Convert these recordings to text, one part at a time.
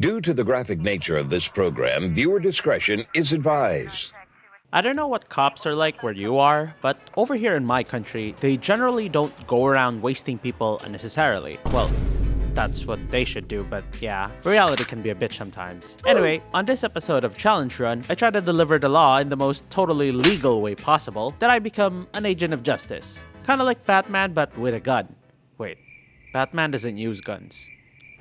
Due to the graphic nature of this program, viewer discretion is advised. I don't know what cops are like where you are, but over here in my country, they generally don't go around wasting people unnecessarily. Well, that's what they should do, but yeah, reality can be a bitch sometimes. Anyway, on this episode of Challenge Run, I try to deliver the law in the most totally legal way possible, that I become an agent of justice. Kinda like Batman, but with a gun. Wait, Batman doesn't use guns.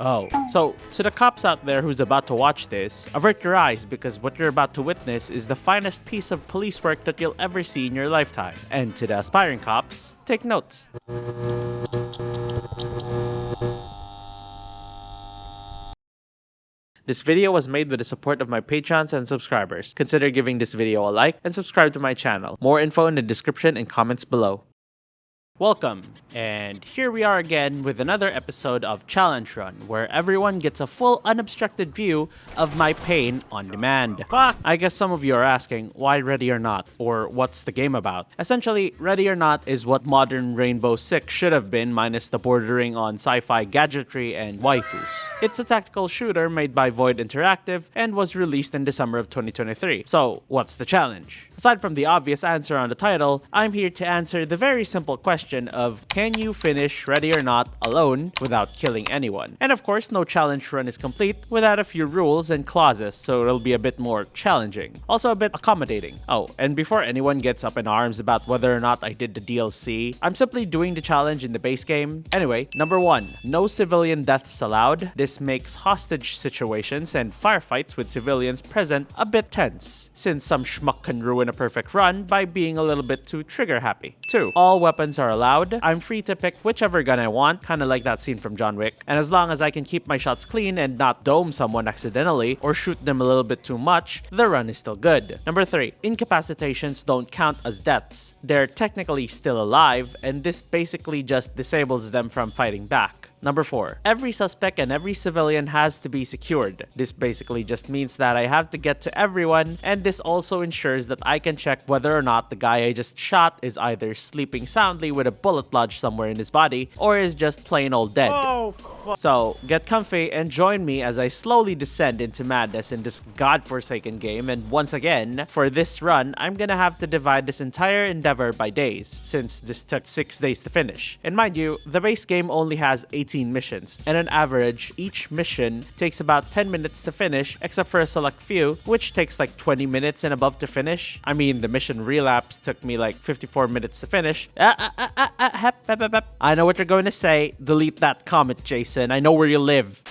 Oh. So, to the cops out there who's about to watch this, avert your eyes because what you're about to witness is the finest piece of police work that you'll ever see in your lifetime. And to the aspiring cops, take notes. This video was made with the support of my patrons and subscribers. Consider giving this video a like and subscribe to my channel. More info in the description and comments below. Welcome, and here we are again with another episode of Challenge Run, where everyone gets a full unobstructed view of my pain on demand. Fuck! I guess some of you are asking, why Ready or Not, or what's the game about? Essentially, Ready or Not is what modern Rainbow Six should have been, minus the bordering on sci-fi gadgetry and waifus. It's a tactical shooter made by Void Interactive and was released in December of 2023. So, what's the challenge? Aside from the obvious answer on the title, I'm here to answer the very simple question of can you finish Ready or Not alone without killing anyone? And of course, no challenge run is complete without a few rules and clauses, so it'll be a bit more challenging. Also a bit accommodating. Oh, and before anyone gets up in arms about whether or not I did the DLC, I'm simply doing the challenge in the base game. Anyway, number 1, no civilian deaths allowed. This makes hostage situations and firefights with civilians present a bit tense, since some schmuck can ruin a perfect run by being a little bit too trigger happy. 2, all weapons are allowed. I'm free to pick whichever gun I want, kinda like that scene from John Wick, and as long as I can keep my shots clean and not dome someone accidentally or shoot them a little bit too much, the run is still good. Number 3, incapacitations don't count as deaths. They're technically still alive, and this basically just disables them from fighting back. Number 4, every suspect and every civilian has to be secured. This basically just means that I have to get to everyone, and this also ensures that I can check whether or not the guy I just shot is either sleeping soundly with a bullet lodged somewhere in his body, or is just plain old dead. Oh, so, get comfy and join me as I slowly descend into madness in this godforsaken game, and once again, for this run, I'm gonna have to divide this entire endeavor by days, since this took 6 days to finish. And mind you, the base game only has 18 missions, and on average, each mission takes about 10 minutes to finish, except for a select few, which takes like 20 minutes and above to finish. I mean, the mission Relapse took me like 54 minutes to finish. I know what you're going to say. Delete that comment, Jason. I know where you live.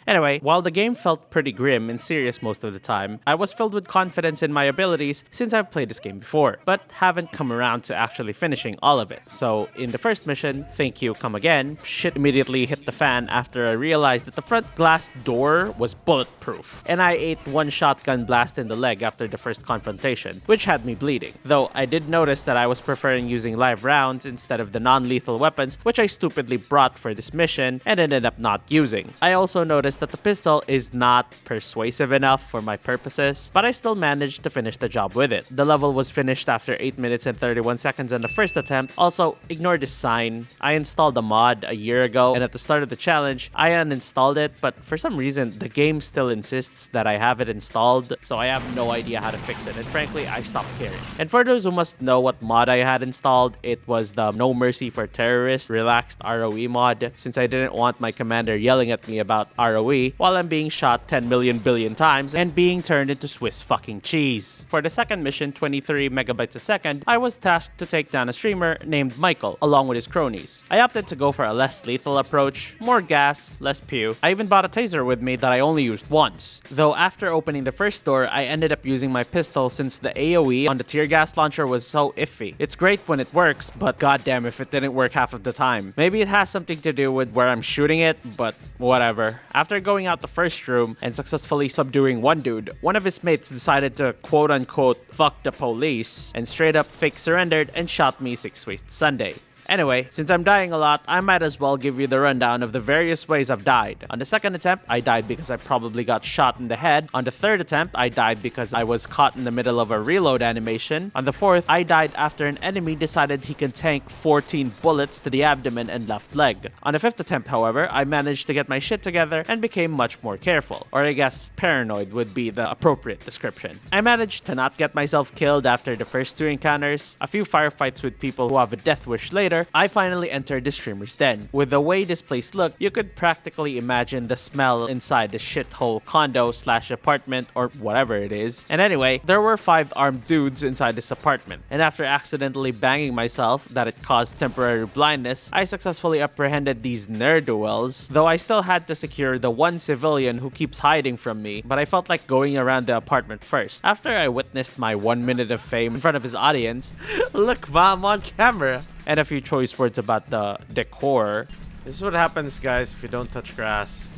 Anyway, while the game felt pretty grim and serious most of the time, I was filled with confidence in my abilities since I've played this game before, but haven't come around to actually finishing all of it. So, in the first mission, thank you, come again, shit immediately hit the fan after I realized that the front glass door was bulletproof, and I ate one shotgun blast in the leg after the first confrontation, which had me bleeding. Though I did notice that I was preferring using live rounds instead of the non-lethal weapons, which I stupidly brought for this mission and ended up not using. I also noticed that the pistol is not persuasive enough for my purposes, but I still managed to finish the job with it. The level was finished after 8 minutes and 31 seconds on the first attempt. Also, ignore this sign. I installed a mod a year ago, and at the start of the challenge, I uninstalled it, but for some reason, the game still insists that I have it installed, so I have no idea how to fix it, and frankly, I stopped caring. And for those who must know what mod I had installed, it was the No Mercy for Terrorists Relaxed ROE mod, since I didn't want my commander yelling at me about ROE while I'm being shot 10 million billion times and being turned into Swiss fucking cheese. For the second mission, 23 megabytes a second, I was tasked to take down a streamer named Michael, along with his cronies. I opted to go for a less lethal approach, more gas, less pew. I even bought a taser with me that I only used once. Though after opening the first door, I ended up using my pistol since the AoE on the tear gas launcher was so iffy. It's great when it works, but goddamn if it didn't work half of the time. Maybe it has something to do with where I'm shooting it, but whatever. After going out the first room and successfully subduing one dude, one of his mates decided to quote-unquote fuck the police and straight up fake surrendered and shot me 6 ways to Sunday. Anyway, since I'm dying a lot, I might as well give you the rundown of the various ways I've died. On the second attempt, I died because I probably got shot in the head. On the third attempt, I died because I was caught in the middle of a reload animation. On the fourth, I died after an enemy decided he can tank 14 bullets to the abdomen and left leg. On the fifth attempt, however, I managed to get my shit together and became much more careful. Or I guess paranoid would be the appropriate description. I managed to not get myself killed after the first two encounters, a few firefights with people who have a death wish later. I finally entered the streamer's den. With the way this place looked, you could practically imagine the smell inside the shithole condo / apartment or whatever it is. And anyway, there were 5 armed dudes inside this apartment. And after accidentally banging myself that it caused temporary blindness, I successfully apprehended these ne'er-do-wells, though I still had to secure the one civilian who keeps hiding from me, but I felt like going around the apartment first. After I witnessed my 1 minute of fame in front of his audience, look, I'm on camera, and a few choice words about the decor. This is what happens, guys, if you don't touch grass.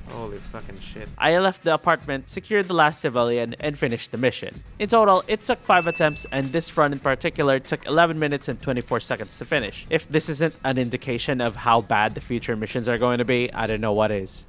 Holy fucking shit. I left the apartment, secured the last civilian, and finished the mission. In total, it took 5 attempts, and this run in particular took 11 minutes and 24 seconds to finish. If this isn't an indication of how bad the future missions are going to be, I don't know what is.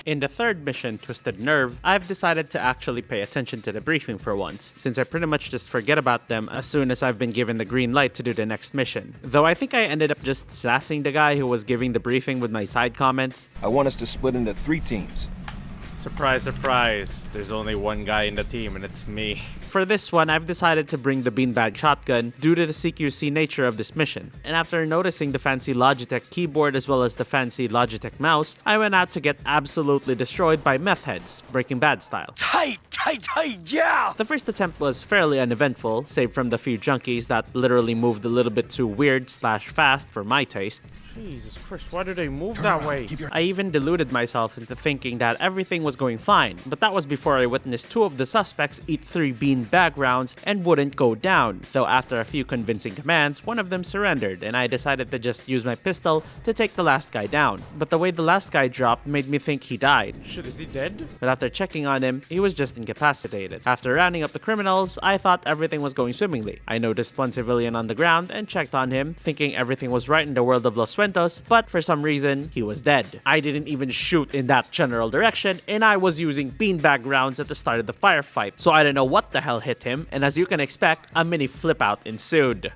In the third mission, Twisted Nerve, I've decided to actually pay attention to the briefing for once, since I pretty much just forget about them as soon as I've been given the green light to do the next mission. Though I think I ended up just sassing the guy who was giving the briefing with my side comments. I want us to split into 3 teams. Surprise, surprise. There's only one guy in the team and it's me. For this one, I've decided to bring the beanbag shotgun due to the CQC nature of this mission. And after noticing the fancy Logitech keyboard as well as the fancy Logitech mouse, I went out to get absolutely destroyed by meth heads, Breaking Bad style. Tight, yeah! The first attempt was fairly uneventful, save from the few junkies that literally moved a little bit too weird / fast for my taste. Jesus Christ, why do they move that way? I even deluded myself into thinking that everything was going fine, but that was before I witnessed 2 of the suspects eat 3 beanbag rounds and wouldn't go down, though after a few convincing commands, one of them surrendered, and I decided to just use my pistol to take the last guy down. But the way the last guy dropped made me think he died. Shit, is he dead? But after checking on him, he was just incapacitated. After rounding up the criminals, I thought everything was going swimmingly. I noticed one civilian on the ground and checked on him, thinking everything was right in the world of Los Suentos, but for some reason, he was dead. I didn't even shoot in that general direction, and I was using beanbag rounds at the start of the firefight, so I don't know what the hell hit him, and as you can expect, a mini flip out ensued.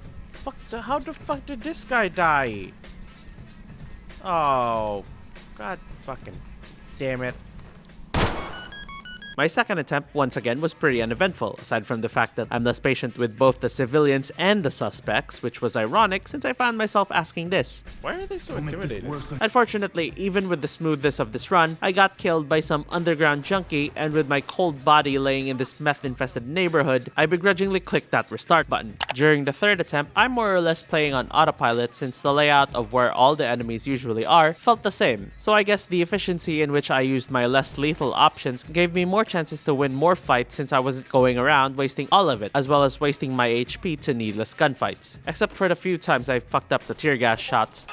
How the fuck did this guy die? Oh, god fucking damn it. My second attempt, once again, was pretty uneventful, aside from the fact that I'm less patient with both the civilians and the suspects, which was ironic since I found myself asking this. Why are they so intimidated? Unfortunately, even with the smoothness of this run, I got killed by some underground junkie, and with my cold body laying in this meth-infested neighborhood, I begrudgingly clicked that restart button. During the third attempt, I'm more or less playing on autopilot since the layout of where all the enemies usually are felt the same, so I guess the efficiency in which I used my less lethal options gave me more chances to win more fights since I wasn't going around wasting all of it, as well as wasting my HP to needless gunfights. Except for the few times I fucked up the tear gas shots.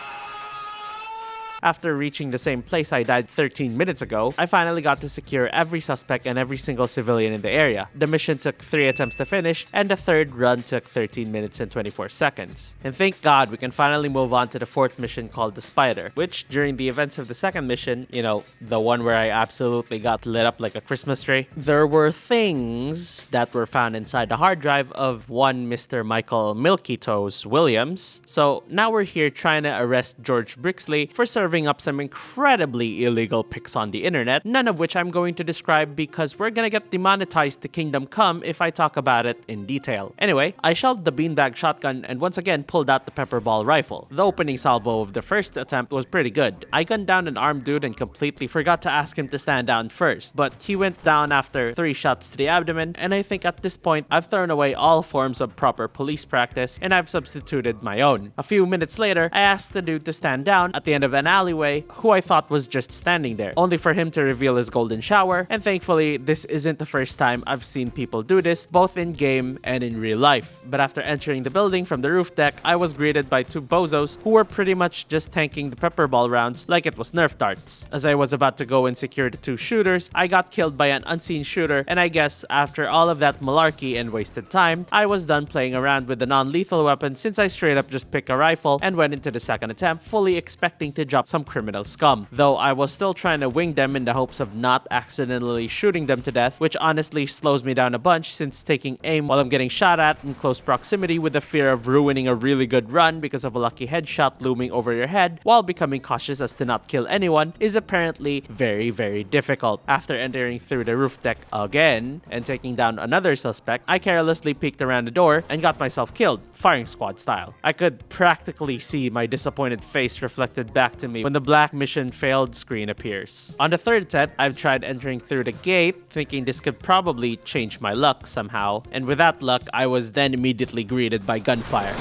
After reaching the same place I died 13 minutes ago, I finally got to secure every suspect and every single civilian in the area. The mission took 3 attempts to finish, and the third run took 13 minutes and 24 seconds. And thank God we can finally move on to the 4th mission called the Spider, which during the events of the second mission, you know, the one where I absolutely got lit up like a Christmas tree, there were things that were found inside the hard drive of one Mr. Michael Milky Toes Williams. So now we're here trying to arrest George Brixley for serving up some incredibly illegal pics on the internet, none of which I'm going to describe because we're gonna get demonetized to Kingdom Come if I talk about it in detail. Anyway, I shelved the beanbag shotgun and once again pulled out the pepper ball rifle. The opening salvo of the first attempt was pretty good. I gunned down an armed dude and completely forgot to ask him to stand down first, but he went down after 3 shots to the abdomen, and I think at this point I've thrown away all forms of proper police practice and I've substituted my own. A few minutes later, I asked the dude to stand down at the end of an alleyway who I thought was just standing there, only for him to reveal his golden shower, and thankfully this isn't the first time I've seen people do this, both in game and in real life. But after entering the building from the roof deck, I was greeted by two bozos who were pretty much just tanking the pepper ball rounds like it was Nerf darts. As I was about to go and secure the two shooters, I got killed by an unseen shooter, and I guess after all of that malarkey and wasted time, I was done playing around with the non-lethal weapon since I straight up just picked a rifle and went into the second attempt fully expecting to drop some criminal scum. Though I was still trying to wing them in the hopes of not accidentally shooting them to death, which honestly slows me down a bunch since taking aim while I'm getting shot at in close proximity with the fear of ruining a really good run because of a lucky headshot looming over your head while becoming cautious as to not kill anyone is apparently very, very difficult. After entering through the roof deck again and taking down another suspect, I carelessly peeked around the door and got myself killed, firing squad style. I could practically see my disappointed face reflected back to me when the black mission failed screen appears. On the third attempt, I've tried entering through the gate, thinking this could probably change my luck somehow, and with that luck, I was then immediately greeted by gunfire.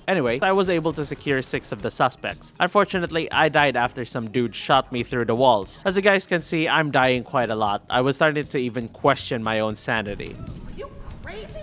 Anyway, I was able to secure 6 of the suspects. Unfortunately, I died after some dude shot me through the walls. As you guys can see, I'm dying quite a lot. I was starting to even question my own sanity. Are you crazy?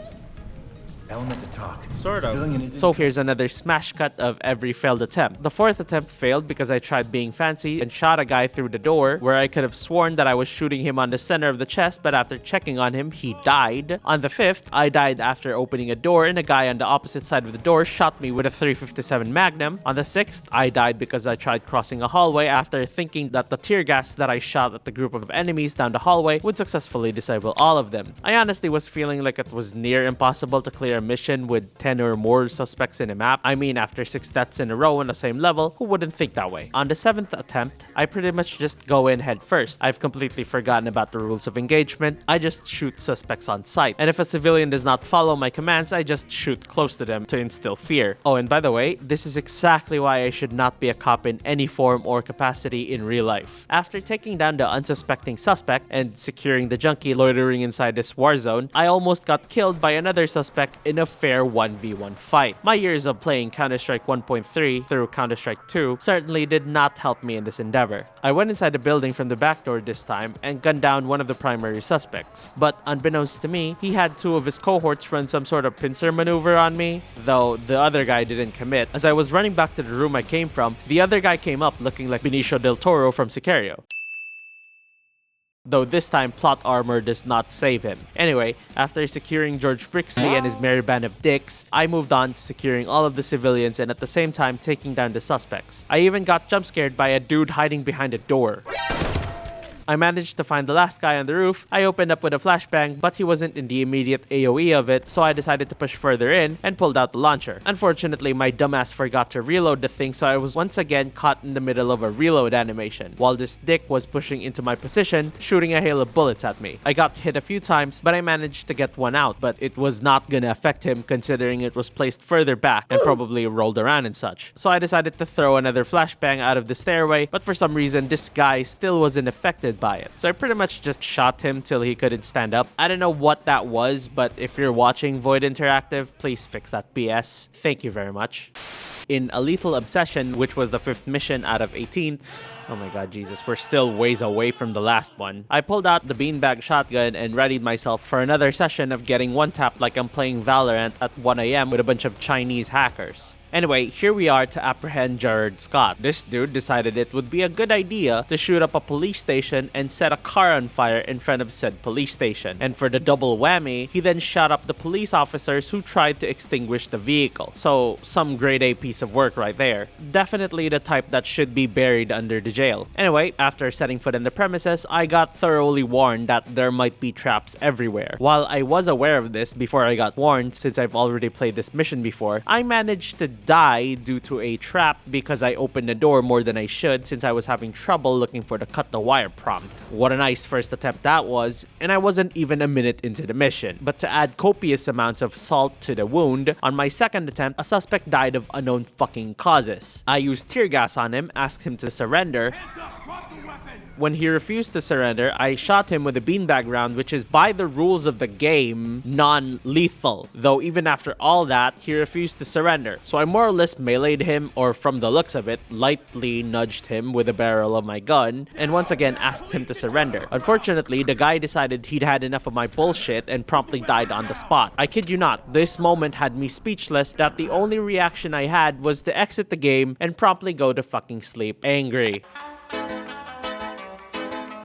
Element to talk. Sort of. Civilian is So here's another smash cut of every failed attempt. The 4th attempt failed because I tried being fancy and shot a guy through the door where I could have sworn that I was shooting him on the center of the chest, but after checking on him, he died. On the 5th, I died after opening a door and a guy on the opposite side of the door shot me with a 357 Magnum. On the 6th, I died because I tried crossing a hallway after thinking that the tear gas that I shot at the group of enemies down the hallway would successfully disable all of them. I honestly was feeling like it was near impossible to clear a mission with 10 or more suspects in a map. I mean, after 6 deaths in a row on the same level, who wouldn't think that way? On the 7th attempt, I pretty much just go in head first. I've completely forgotten about the rules of engagement. I just shoot suspects on sight. And if a civilian does not follow my commands, I just shoot close to them to instill fear. Oh, and by the way, this is exactly why I should not be a cop in any form or capacity in real life. After taking down the unsuspecting suspect and securing the junkie loitering inside this war zone, I almost got killed by another suspect in a fair 1v1 fight. My years of playing Counter-Strike 1.3 through Counter-Strike 2 certainly did not help me in this endeavor. I went inside the building from the back door this time and gunned down one of the primary suspects. But unbeknownst to me, he had 2 of his cohorts run some sort of pincer maneuver on me, though the other guy didn't commit. As I was running back to the room I came from, the other guy came up looking like Benicio del Toro from Sicario. Though this time plot armor does not save him. Anyway, after securing George Brixley and his merry band of dicks, I moved on to securing all of the civilians and at the same time taking down the suspects. I even got jump scared by a dude hiding behind a door. I managed to find the last guy on the roof. I opened up with a flashbang, but he wasn't in the immediate AoE of it, so I decided to push further in and pulled out the launcher. Unfortunately, my dumbass forgot to reload the thing, so I was once again caught in the middle of a reload animation, while this dick was pushing into my position, shooting a hail of bullets at me. I got hit a few times, but I managed to get one out, but it was not gonna affect him considering it was placed further back and probably rolled around and such. So I decided to throw another flashbang out of the stairway, but for some reason, this guy still wasn't affected by it. So I pretty much just shot him till he couldn't stand up. I don't know what that was, but if you're watching Void Interactive, please fix that BS. Thank you very much. In A Lethal Obsession, which was the 5th mission out of 18, oh my god, Jesus, we're still ways away from the last one. I pulled out the beanbag shotgun and readied myself for another session of getting one-tapped like I'm playing Valorant at 1 AM with a bunch of Chinese hackers. Anyway, here we are to apprehend Jared Scott. This dude decided it would be a good idea to shoot up a police station and set a car on fire in front of said police station. And for the double whammy, he then shot up the police officers who tried to extinguish the vehicle. So, some grade A piece of work right there. Definitely the type that should be buried under the jail. Anyway, after setting foot in the premises, I got thoroughly warned that there might be traps everywhere. While I was aware of this before I got warned, since I've already played this mission before, I managed to die due to a trap because I opened the door more than I should since I was having trouble looking for the cut the wire prompt. What a nice first attempt that was, and I wasn't even a minute into the mission. But to add copious amounts of salt to the wound, on my second attempt, a suspect died of unknown fucking causes. I used tear gas on him, asked him to surrender, When he refused to surrender, I shot him with a beanbag round, which is by the rules of the game, non-lethal. Though even after all that, he refused to surrender. So I more or less meleeed him, or from the looks of it, lightly nudged him with the barrel of my gun, and once again asked him to surrender. Unfortunately, the guy decided he'd had enough of my bullshit and promptly died on the spot. I kid you not, this moment had me speechless that the only reaction I had was to exit the game and promptly go to fucking sleep angry.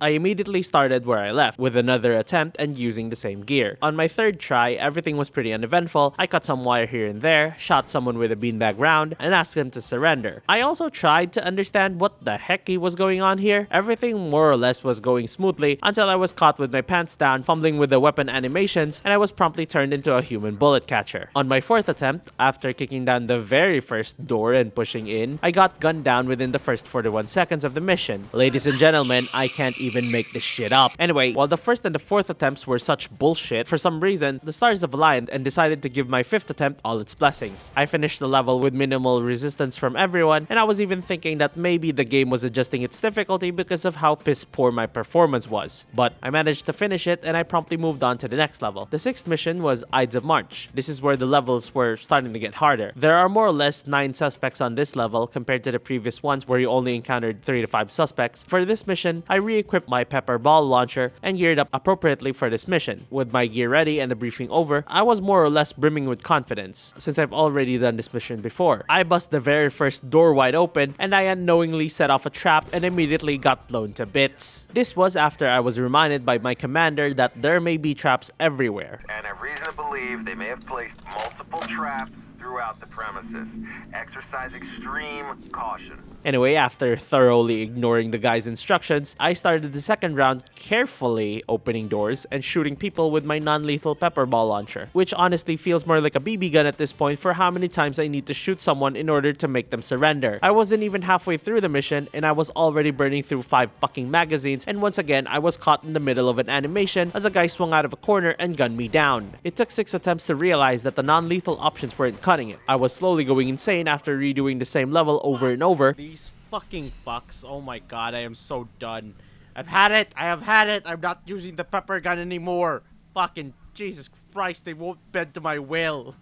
I immediately started where I left, with another attempt and using the same gear. On my third try, everything was pretty uneventful. I cut some wire here and there, shot someone with a beanbag round, and asked him to surrender. I also tried to understand what the heck was going on here. Everything more or less was going smoothly until I was caught with my pants down, fumbling with the weapon animations, and I was promptly turned into a human bullet catcher. On my fourth attempt, after kicking down the very first door and pushing in, I got gunned down within the first 41 seconds of the mission. Ladies and gentlemen, I can't even make this shit up. Anyway, while the first and the fourth attempts were such bullshit, for some reason, the stars have aligned and decided to give my fifth attempt all its blessings. I finished the level with minimal resistance from everyone, and I was even thinking that maybe the game was adjusting its difficulty because of how piss poor my performance was. But I managed to finish it, and I promptly moved on to the next level. The sixth mission was Ides of March. This is where the levels were starting to get harder. There are more or less 9 suspects on this level compared to the previous ones where you only encountered 3 to 5 suspects. For this mission, I re-equipped my pepper ball launcher and geared up appropriately for this mission. With my gear ready and the briefing over, I was more or less brimming with confidence, since I've already done this mission before. I bust the very first door wide open, and I unknowingly set off a trap and immediately got blown to bits. This was after I was reminded by my commander that there may be traps everywhere. And have reason to believe they may have placed multiple traps throughout the premises. Exercise extreme caution. Anyway, after thoroughly ignoring the guy's instructions, I started the second round carefully opening doors and shooting people with my non-lethal pepper ball launcher, which honestly feels more like a BB gun at this point for how many times I need to shoot someone in order to make them surrender. I wasn't even halfway through the mission and I was already burning through 5 fucking magazines, and once again I was caught in the middle of an animation as a guy swung out of a corner and gunned me down. It took 6 attempts to realize that the non-lethal options weren't cutting it. I was slowly going insane after redoing the same level over and over. These fucking fucks. Oh my god, I am so done. I've had it. I have had it. I'm not using the pepper gun anymore. Fucking Jesus Christ, they won't bend to my will.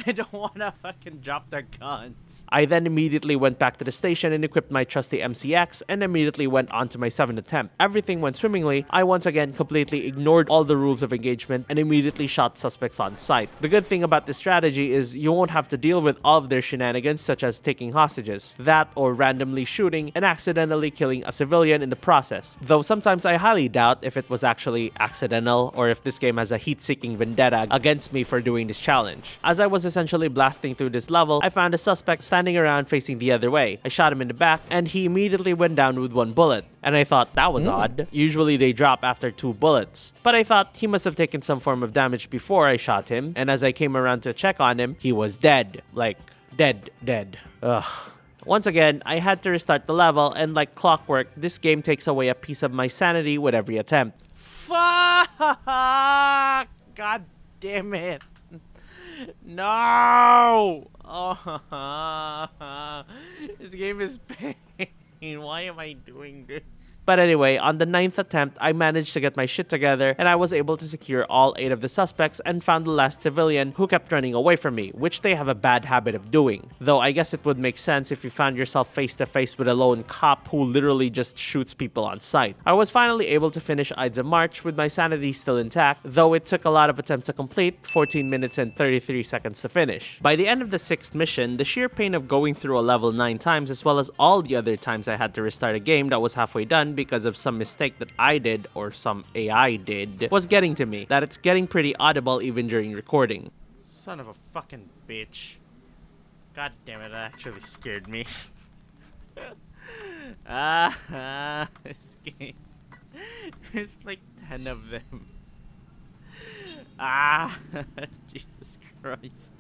I don't wanna fucking drop their guns. I then immediately went back to the station and equipped my trusty MCX and immediately went on to my 7th attempt. Everything went swimmingly. I once again completely ignored all the rules of engagement and immediately shot suspects on sight. The good thing about this strategy is you won't have to deal with all of their shenanigans, such as taking hostages, that or randomly shooting and accidentally killing a civilian in the process. Though sometimes I highly doubt if it was actually accidental or if this game has a heat-seeking vendetta against me for doing this challenge. As I was essentially blasting through this level, I found a suspect standing around facing the other way. I shot him in the back and he immediately went down with 1 bullet. And I thought that was odd. Usually they drop after 2 bullets. But I thought he must have taken some form of damage before I shot him, and as I came around to check on him, he was dead. Like, dead. Ugh. Once again, I had to restart the level, and like clockwork, this game takes away a piece of my sanity with every attempt. Fuck! God damn it. No! Oh, this game is pain. Why am I doing this? But anyway, on the 9th attempt, I managed to get my shit together and I was able to secure all 8 of the suspects and found the last civilian who kept running away from me, which they have a bad habit of doing. Though I guess it would make sense if you found yourself face to face with a lone cop who literally just shoots people on sight. I was finally able to finish Ides of March with my sanity still intact, though it took a lot of attempts to complete, 14 minutes and 33 seconds to finish. By the end of the 6th mission, the sheer pain of going through a level 9 times as well as all the other times I had to restart a game that was halfway done because of some mistake that I did or some AI did was getting to me, that it's getting pretty audible even during recording. Son of a fucking bitch. God damn it, that actually scared me. This game. There's like 10 of them. Jesus Christ.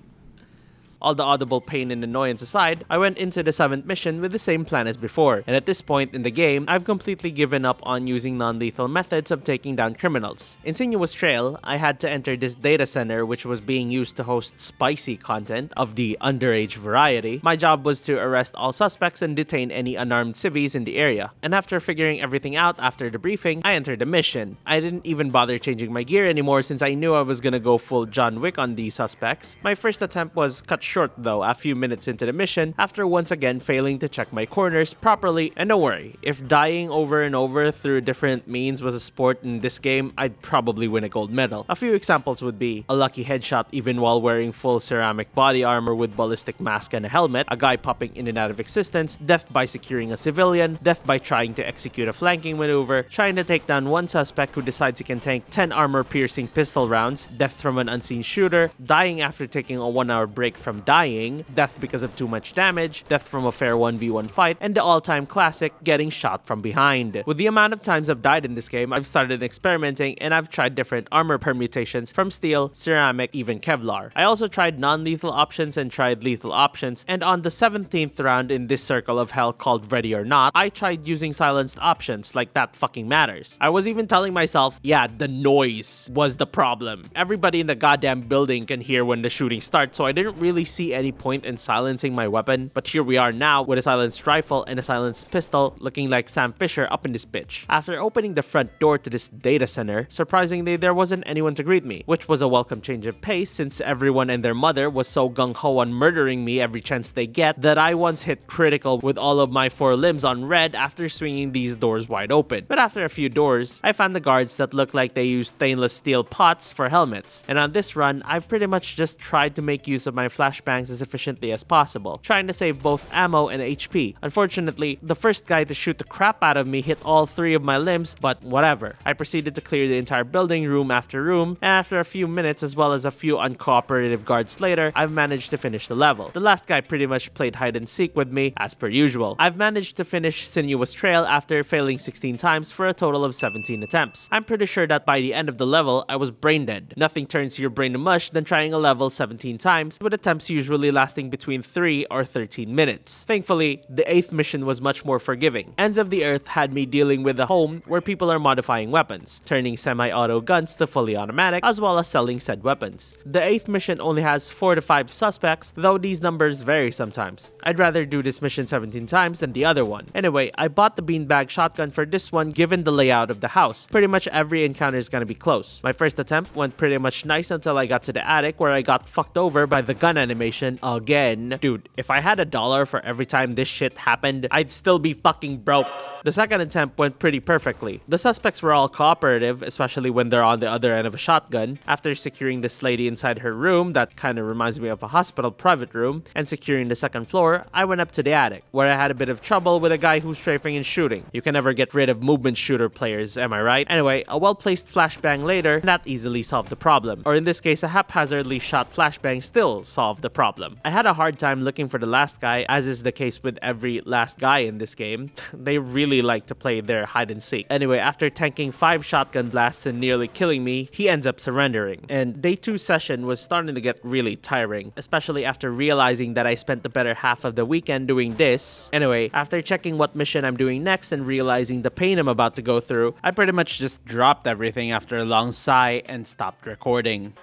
All the audible pain and annoyance aside, I went into the 7th mission with the same plan as before, and at this point in the game, I've completely given up on using non-lethal methods of taking down criminals. In Sinuous Trail, I had to enter this data center which was being used to host spicy content of the underage variety. My job was to arrest all suspects and detain any unarmed civvies in the area. And after figuring everything out after the briefing, I entered the mission. I didn't even bother changing my gear anymore since I knew I was gonna go full John Wick on these suspects. My first attempt was cut short though a few minutes into the mission after once again failing to check my corners properly. And don't worry, if dying over and over through different means was a sport in this game, I'd probably win a gold medal. A few examples would be a lucky headshot even while wearing full ceramic body armor with ballistic mask and a helmet, a guy popping in and out of existence, death by securing a civilian, death by trying to execute a flanking maneuver, trying to take down one suspect who decides he can tank 10 armor-piercing pistol rounds, death from an unseen shooter, dying after taking a 1-hour break from dying, death because of too much damage, death from a fair 1v1 fight, and the all-time classic, getting shot from behind. With the amount of times I've died in this game, I've started experimenting and I've tried different armor permutations from steel, ceramic, even Kevlar. I also tried non-lethal options and tried lethal options, and on the 17th round in this circle of hell called Ready or Not, I tried using silenced options like that fucking matters. I was even telling myself, yeah, the noise was the problem. Everybody in the goddamn building can hear when the shooting starts, so I didn't really see any point in silencing my weapon, but here we are now with a silenced rifle and a silenced pistol looking like Sam Fisher up in this bitch. After opening the front door to this data center, surprisingly there wasn't anyone to greet me, which was a welcome change of pace since everyone and their mother was so gung-ho on murdering me every chance they get that I once hit critical with all of my 4 limbs on red after swinging these doors wide open. But after a few doors, I found the guards that looked like they used stainless steel pots for helmets, and on this run, I've pretty much just tried to make use of my flashbangs as efficiently as possible, trying to save both ammo and HP. Unfortunately, the first guy to shoot the crap out of me hit all 3 of my limbs, but whatever. I proceeded to clear the entire building room after room, and after a few minutes as well as a few uncooperative guards later, I've managed to finish the level. The last guy pretty much played hide and seek with me as per usual. I've managed to finish Sinuous Trail after failing 16 times for a total of 17 attempts. I'm pretty sure that by the end of the level, I was brain dead. Nothing turns your brain to mush than trying a level 17 times, with attempts usually lasting between 3 or 13 minutes. Thankfully, the 8th mission was much more forgiving. Ends of the Earth had me dealing with a home where people are modifying weapons, turning semi-auto guns to fully automatic, as well as selling said weapons. The 8th mission only has 4 to 5 suspects, though these numbers vary sometimes. I'd rather do this mission 17 times than the other one. Anyway, I bought the beanbag shotgun for this one given the layout of the house. Pretty much every encounter is gonna be close. My first attempt went pretty much nice until I got to the attic where I got fucked over by the gun animation again. Dude, if I had $1 for every time this shit happened, I'd still be fucking broke. The second attempt went pretty perfectly. The suspects were all cooperative, especially when they're on the other end of a shotgun. After securing this lady inside her room, that kind of reminds me of a hospital private room, and securing the second floor, I went up to the attic, where I had a bit of trouble with a guy who's strafing and shooting. You can never get rid of movement shooter players, am I right? Anyway, a well-placed flashbang later, that easily solved the problem. Or in this case, a haphazardly shot flashbang still solved the problem. I had a hard time looking for the last guy, as is the case with every last guy in this game. They really like to play their hide and seek. Anyway, after tanking 5 shotgun blasts and nearly killing me, he ends up surrendering. And day 2 session was starting to get really tiring, especially after realizing that I spent the better half of the weekend doing this. Anyway, after checking what mission I'm doing next and realizing the pain I'm about to go through, I pretty much just dropped everything after a long sigh and stopped recording.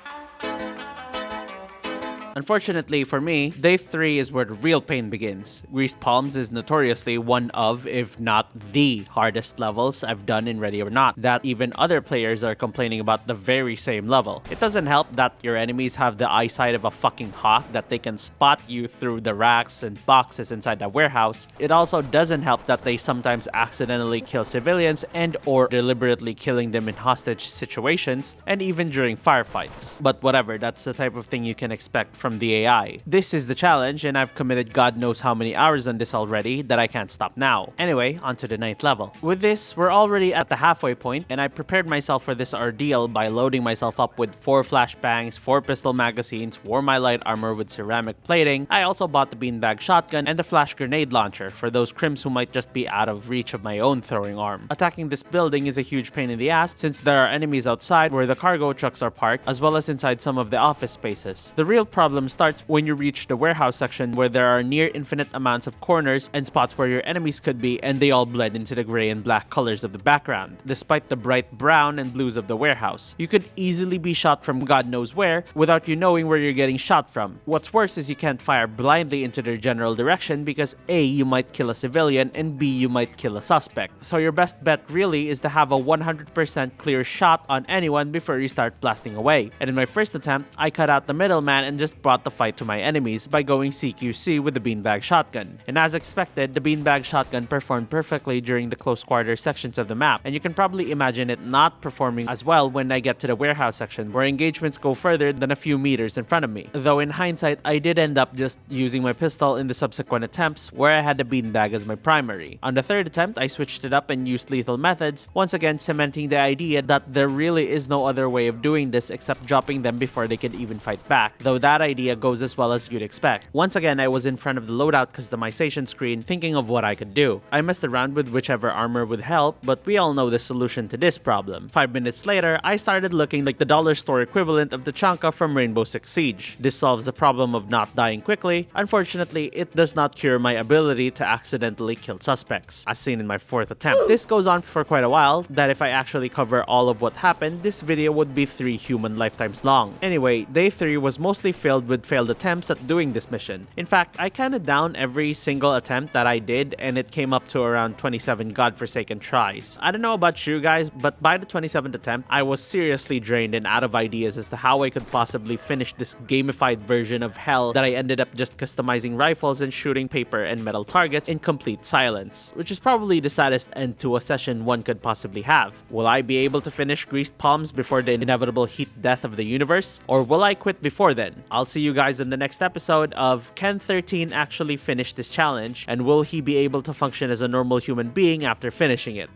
Unfortunately for me, day 3 is where the real pain begins. Greased Palms is notoriously one of, if not the hardest levels I've done in Ready or Not, that even other players are complaining about the very same level. It doesn't help that your enemies have the eyesight of a fucking hawk, that they can spot you through the racks and boxes inside the warehouse. It also doesn't help that they sometimes accidentally kill civilians and or deliberately killing them in hostage situations, and even during firefights. But whatever, that's the type of thing you can expect from the AI. This is the challenge, and I've committed God knows how many hours on this already that I can't stop now. Anyway, onto the 9th level. With this, we're already at the halfway point, and I prepared myself for this ordeal by loading myself up with 4 flashbangs, 4 pistol magazines, wore my light armor with ceramic plating. I also bought the beanbag shotgun and the flash grenade launcher for those crims who might just be out of reach of my own throwing arm. Attacking this building is a huge pain in the ass since there are enemies outside where the cargo trucks are parked, as well as inside some of the office spaces. The real problem problem starts when you reach the warehouse section, where there are near infinite amounts of corners and spots where your enemies could be, and they all blend into the gray and black colors of the background, despite the bright brown and blues of the warehouse. You could easily be shot from God knows where without you knowing where you're getting shot from. What's worse is you can't fire blindly into their general direction because A, you might kill a civilian, and B, you might kill a suspect. So your best bet really is to have a 100% clear shot on anyone before you start blasting away. And in my first attempt, I cut out the middleman and just brought the fight to my enemies by going CQC with the beanbag shotgun. And as expected, the beanbag shotgun performed perfectly during the close quarter sections of the map, and you can probably imagine it not performing as well when I get to the warehouse section, where engagements go further than a few meters in front of me. Though in hindsight, I did end up just using my pistol in the subsequent attempts, where I had the beanbag as my primary. On the third attempt, I switched it up and used lethal methods, once again cementing the idea that there really is no other way of doing this except dropping them before they can even fight back, though that idea goes as well as you'd expect. Once again, I was in front of the loadout customization screen thinking of what I could do. I messed around with whichever armor would help, but we all know the solution to this problem. 5 minutes later, I started looking like the dollar store equivalent of the Chanka from Rainbow Six Siege. This solves the problem of not dying quickly. Unfortunately, it does not cure my ability to accidentally kill suspects, as seen in my fourth attempt. This goes on for quite a while, that if I actually cover all of what happened, this video would be 3 human lifetimes long. Anyway, day 3 was mostly filled with failed attempts at doing this mission. In fact, I counted down every single attempt that I did, and it came up to around 27 godforsaken tries. I don't know about you guys, but by the 27th attempt, I was seriously drained and out of ideas as to how I could possibly finish this gamified version of hell that I ended up just customizing rifles and shooting paper and metal targets in complete silence, which is probably the saddest end to a session one could possibly have. Will I be able to finish Greased Palms before the inevitable heat death of the universe? Or will I quit before then? I'll see you guys in the next episode of Can 13 actually finish this challenge, and will he be able to function as a normal human being after finishing it?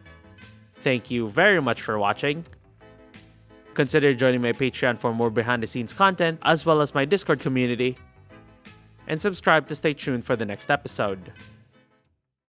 Thank you very much for watching. Consider joining my Patreon for more behind the scenes content, as well as my Discord community. And subscribe to stay tuned for the next episode.